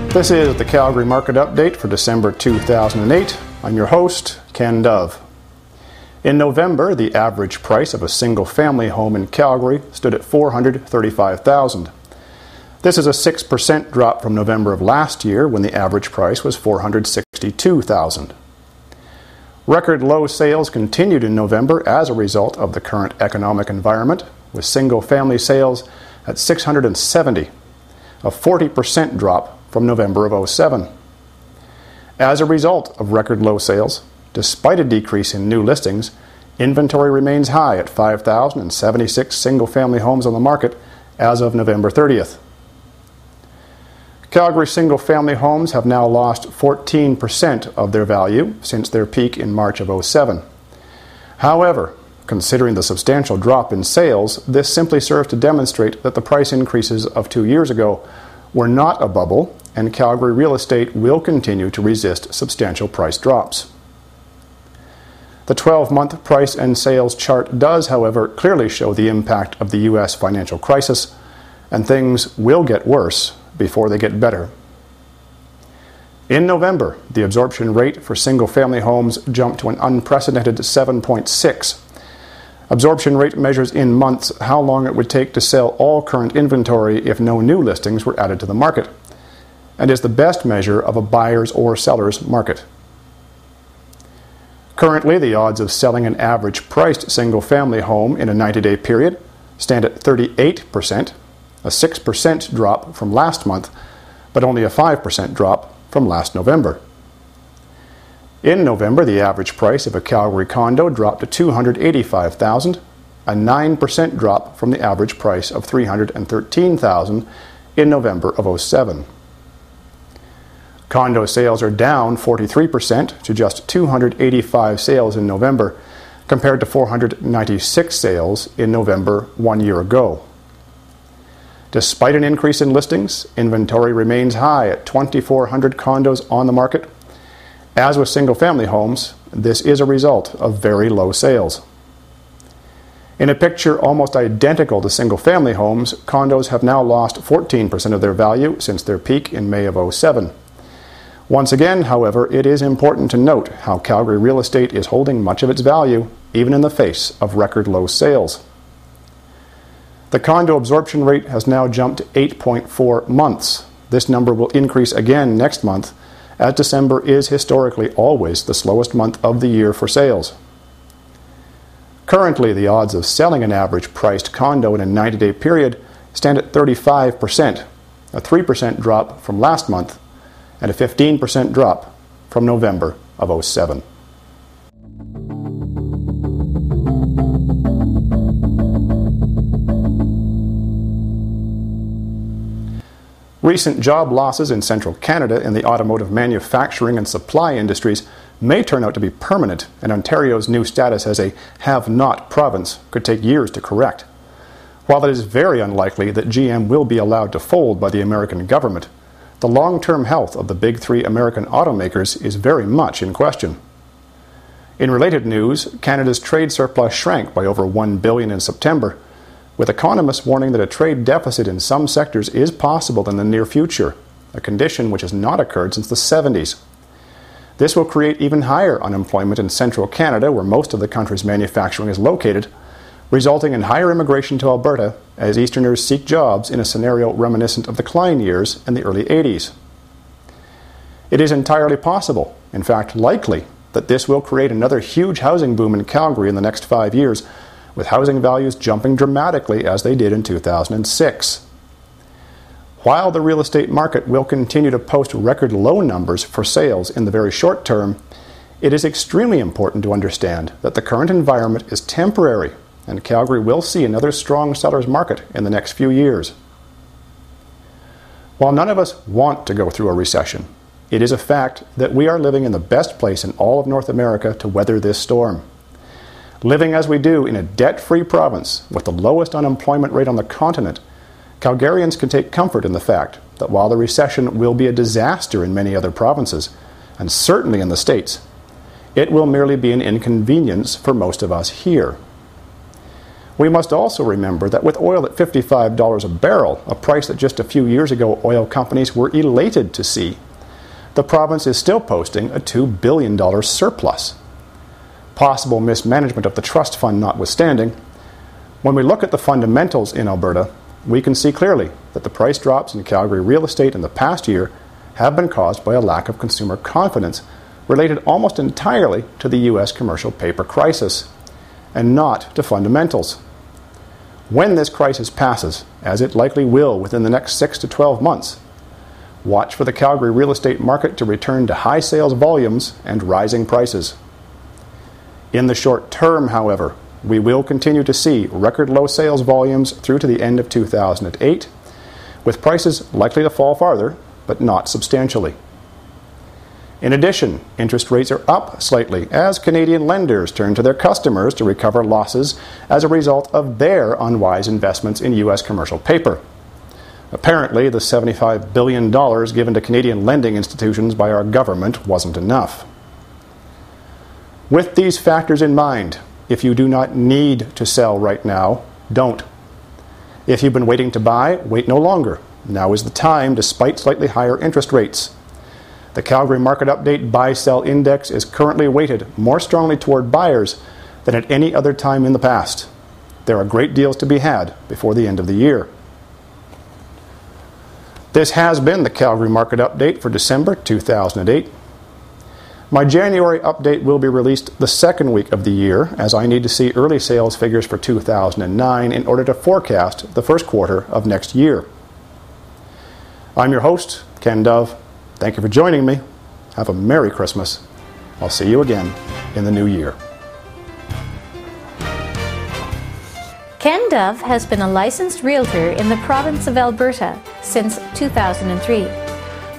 This is the Calgary Market Update for December 2008. I'm your host, Ken Dove. In November, the average price of a single-family home in Calgary stood at $435,000. This is a 6% drop from November of last year, when the average price was $462,000. Record low sales continued in November as a result of the current economic environment, with single-family sales at 670, a 40% drop from November of 2007. As a result of record low sales, despite a decrease in new listings, inventory remains high at 5,076 single-family homes on the market as of November 30th. Calgary single-family homes have now lost 14% of their value since their peak in March of 2007. However, considering the substantial drop in sales, this simply serves to demonstrate that the price increases of 2 years ago were not a bubble, and Calgary real estate will continue to resist substantial price drops. The 12-month price and sales chart does, however, clearly show the impact of the U.S. financial crisis, and things will get worse before they get better. In November, the absorption rate for single-family homes jumped to an unprecedented 7.6. Absorption rate measures in months how long it would take to sell all current inventory if no new listings were added to the market, and is the best measure of a buyer's or seller's market. Currently, the odds of selling an average-priced single-family home in a 90-day period stand at 38%, a 6% drop from last month, but only a 5% drop from last November. In November, the average price of a Calgary condo dropped to $285,000, a 9% drop from the average price of $313,000 in November of 2007. Condo sales are down 43% to just 285 sales in November, compared to 496 sales in November 1 year ago. Despite an increase in listings, inventory remains high at 2,400 condos on the market. As with single-family homes, this is a result of very low sales. In a picture almost identical to single-family homes, condos have now lost 14% of their value since their peak in May of 2007. Once again, however, it is important to note how Calgary real estate is holding much of its value, even in the face of record low sales. The condo absorption rate has now jumped to 8.4 months. This number will increase again next month, as December is historically always the slowest month of the year for sales. Currently, the odds of selling an average-priced condo in a 90-day period stand at 35%, a 3% drop from last month, and a 15% drop from November of 2007. Recent job losses in central Canada in the automotive manufacturing and supply industries may turn out to be permanent, and Ontario's new status as a have-not province could take years to correct. While it is very unlikely that GM will be allowed to fold by the American government, the long-term health of the big three American automakers is very much in question. In related news, Canada's trade surplus shrank by over $1 billion in September, with economists warning that a trade deficit in some sectors is possible in the near future, a condition which has not occurred since the 70s. This will create even higher unemployment in central Canada, where most of the country's manufacturing is located, resulting in higher immigration to Alberta as Easterners seek jobs in a scenario reminiscent of the Klein years in the early 80s. It is entirely possible, in fact likely, that this will create another huge housing boom in Calgary in the next 5 years, with housing values jumping dramatically as they did in 2006. While the real estate market will continue to post record low numbers for sales in the very short term, it is extremely important to understand that the current environment is temporary, and Calgary will see another strong seller's market in the next few years. While none of us want to go through a recession, it is a fact that we are living in the best place in all of North America to weather this storm. Living as we do in a debt-free province with the lowest unemployment rate on the continent, Calgarians can take comfort in the fact that while the recession will be a disaster in many other provinces, and certainly in the States, it will merely be an inconvenience for most of us here. We must also remember that with oil at $55 a barrel, a price that just a few years ago oil companies were elated to see, the province is still posting a $2 billion surplus. Possible mismanagement of the trust fund notwithstanding, when we look at the fundamentals in Alberta, we can see clearly that the price drops in Calgary real estate in the past year have been caused by a lack of consumer confidence related almost entirely to the U.S. commercial paper crisis, and not to fundamentals. When this crisis passes, as it likely will within the next 6 to 12 months, watch for the Calgary real estate market to return to high sales volumes and rising prices. In the short term, however, we will continue to see record low sales volumes through to the end of 2008, with prices likely to fall farther, but not substantially. In addition, interest rates are up slightly as Canadian lenders turn to their customers to recover losses as a result of their unwise investments in U.S. commercial paper. Apparently, the $75 billion given to Canadian lending institutions by our government wasn't enough. With these factors in mind, if you do not need to sell right now, don't. If you've been waiting to buy, wait no longer. Now is the time, despite slightly higher interest rates. The Calgary Market Update Buy-Sell Index is currently weighted more strongly toward buyers than at any other time in the past. There are great deals to be had before the end of the year. This has been the Calgary Market Update for December 2008. My January update will be released the second week of the year, as I need to see early sales figures for 2009 in order to forecast the first quarter of next year. I'm your host, Ken Dove. Thank you for joining me. Have a Merry Christmas. I'll see you again in the new year. Ken Dove has been a licensed realtor in the province of Alberta since 2003.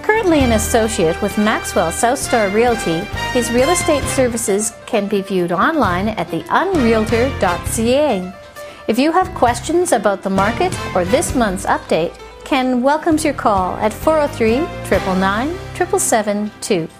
Currently an associate with Maxwell South Star Realty, his real estate services can be viewed online at theunrealtor.ca. If you have questions about the market or this month's update, Ken welcomes your call at 403-999-7772.